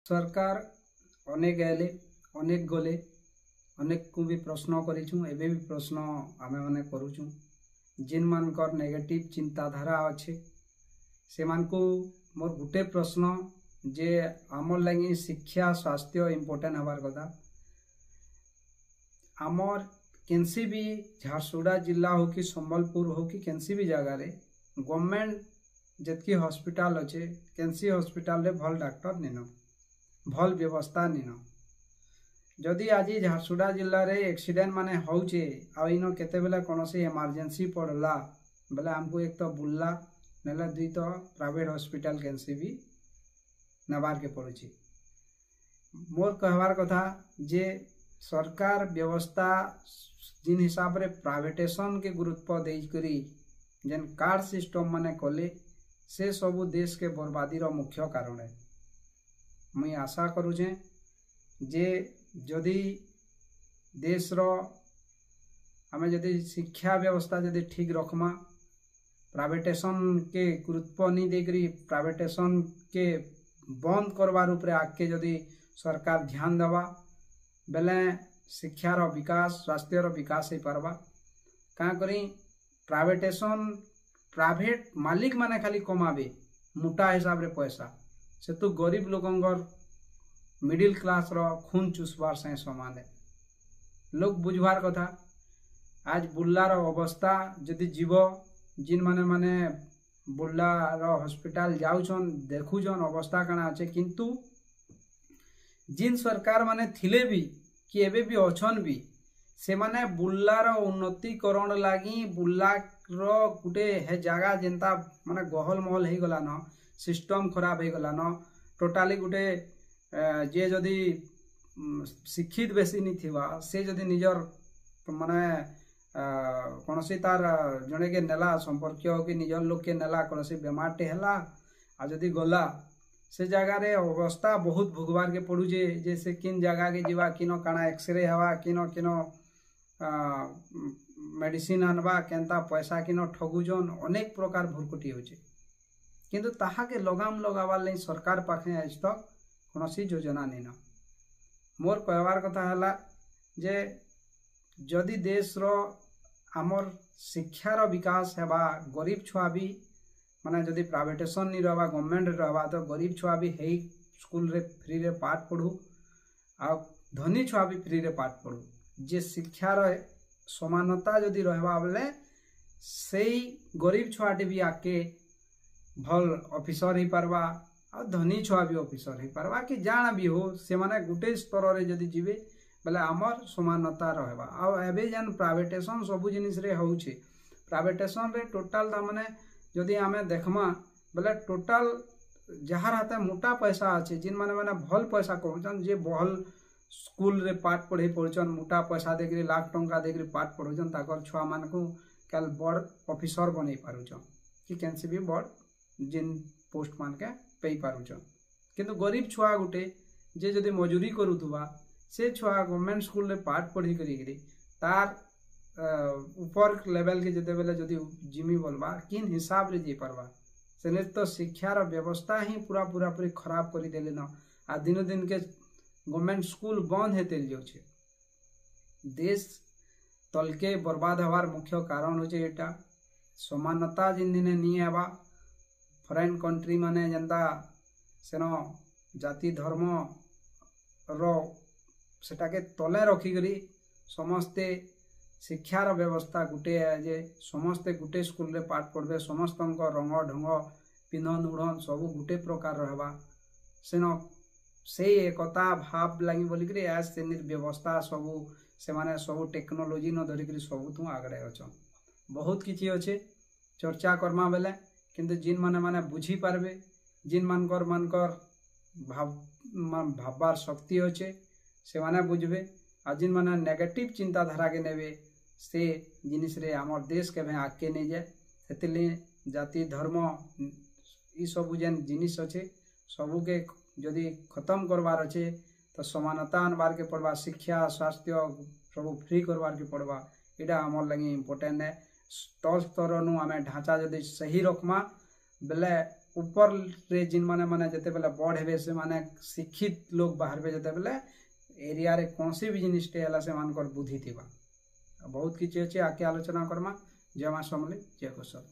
सरकार अनेक आए अनेक गले अनेक को भी प्रश्न करूँ एवं भी प्रश्न आम मैंने करुचु जिन मानकर नेगेटिव चिंताधारा अच्छे से मानकु मोर गुटे प्रश्न जे आमर लगी शिक्षा स्वास्थ्य इम्पोर्टेंट हबार कथा आमर केनसी भी झारसुगुड़ा जिला हो कि संबलपुर हो कि केनसी भी जगह रे गवर्नमेंट जितकी हॉस्पिटल अच्छे केनसी हॉस्पिटल रे भल डॉक्टर निन भल व्यवस्था निन जदि आज झारसुगुड़ा जिले में एक्सीडेंट माने होचे आइन केते बेले कौन इमरजेंसी पड़ला बेले आमको एक तो बुल्ला ना दुई तो प्राइवेट हॉस्पिटल केनसी भी नबार के पड़ुची। मोर कहवार कथा जे सरकार व्यवस्था जिन हिसाब रे प्राइवेटेशन के गुरुत्व देकरी जेन कार्ड सिस्टम माने कले से सबू देश के बर्बादी रो मुख्य कारण है। मुई आशा करुचे जे जदि देश रो आमे जदि शिक्षा व्यवस्था जदि ठीक रखमा प्राइवेटेशन के गुरुत्व नहीं देकरी प्राइवेटेशन के बंद करवार उपरे आगे जदि सरकार ध्यान देवा बेले शिक्षार विकास स्वास्थ्यर विकास हो पारबा क्या करी प्राइवेटेशन प्राइवेट मालिक माने खाली कमावे मोटा हिसाब रे पैसा से तो गरीब लोकंगर मिडिल क्लास रो खून चुसबार से समान है। लोग बुझवार कथा आज बुल्लार अवस्था जदि जीव जिन माने माने बुल्लार हॉस्पिटल जाउछन देखुछन अवस्था काना अच्छे किंतु जिन सरकार माने थिले भी कि एबे भी अछन भी से माने बुल्लार उन्नतिकरण लागी बुल्ला रो गुटे हे जगह जेंता माने गहल महल हो गला न सिस्टम खराब हो गला न टोटाली गुटे जे जदि शिक्षित बेसी नहीं थिवा से जदि निजर माने कौन सी तार जड़े के नेला संपर्क हो कि निजर लोग के नेला कौन सी बेमार टे है आ जदि गला से जगह रे अवस्था बहुत भोगवार के पड़ुचे जैसे किन जगह के जीवा किनो काना एक्सरे हवा किनो किनो मेडिसिन आनवा केनता पैसा किनो ठगुजन अनेक प्रकार भुरकुटी होचे किंतु ताहा के लगाम लगावार लई सरकार पाखे आज तक कौन सी योजना नहीं न। मोर कहवार कथा है जे जदि देश रो आमर शिक्षार विकास हेबा गरीब छुआ भी माने जदि प्राइवेटेशन नहीं रहा गवर्नमेंट रहा तो गरीब छुआ भी है स्कूल रे फ्री रे पाठ पढ़ू आ धनी छुआ भी फ्री रे पाठ पढ़ू जे शिक्षार समानता जदि रहबा बेले से गरीब छुआटे भी आके भल ऑफिसर ही पारबा आ धनी छुआ भी ऑफिसर ही पारबा कि जाना भी हो से माने गुटे स्तर रे जदि जीवे बेले आमर समानता रहबा आ एबे जन प्राइवेटेशन सब जिनिस रे होउछे प्राइवेटेशन रे टोटल ता माने जदि आमे देखमा बेले टोटल जहार हाथे मोटा पैसा अच्छे जिन माने माने भल पैसा कहउछन जे भल स्कूल रे पाठ पढ़े पड़छन मोटा पैसा देकरी लाख टंका देकरी पाठ पढ़छन ताकर छुआ मान को कल बड़ ऑफिसर बनै पारुछन कि केनसी भी बड़ जिन पोस्ट मान के पे पारुछन किंतु गरीब छुआ गुटे जे जदि मजूरी करूथुबा से छुआ गवर्नमेंट स्कूल रे पाठ पढ़ी करी तार ऊपर लेवल के जते बेले जदि जिमी बोलबा किन हिसाब रे जे पारबा से तो शिक्षार व्यवस्था ही पूरी खराब कर देले न आ दिन दिन के गवर्नमेंट स्कूल बंद हेते जाउछे देश तलके बर्बाद हवार मुख्य कारण होचे एटा समानता जिन दिन नहीं आवा फॉरेन कंट्री माने जनता सेनो जाति धर्म रो सेटा के तले रखी करी समस्ते शिक्षार व्यवस्था गुटे है जे समस्ते गुटे स्कूल रे पाठ पढ़बे समस्त रंग ढंग पिंधन उड़न सब गुटे प्रकार रहबा सेनो से एकता भाव लगी बोलिक आज से व्यवस्था सबू से माने सब टेक्नोलोजी न धरिक सब तू आगड़े अच्छन बहुत किसी अच्छे चर्चा करमा बेले किंतु जिन माने माने बुझी पारबे जिन मानकर भावबार शक्ति अच्छे से माने बुझबे आ जिन माने नेगेटिव चिंताधारा के नेबे से जिनिस रे आमर देश के आगे नहीं जाए से जाति धर्म ई सब जेन जिनिस अच्छे सबू के जदि खत्म करवार अच्छे तो समानता आनबार के पड़वा शिक्षा स्वास्थ्य सब फ्री करवार के पड़वा इटा आमर लगी इम्पोर्टेंट है तल स्तर आम ढांचा जदि सही रखमा बेले ऊपर रे जिन माने माने जते बेले बड़ हेबे से माने शिक्षित लोग बाहर जते बेले एरिया रे कौनसी भी जिनिसटे हला से मानकर बुद्धि थिबा बहुत किछि अछि आके आलोचना करमा। जय मां समलेई जय कुशल।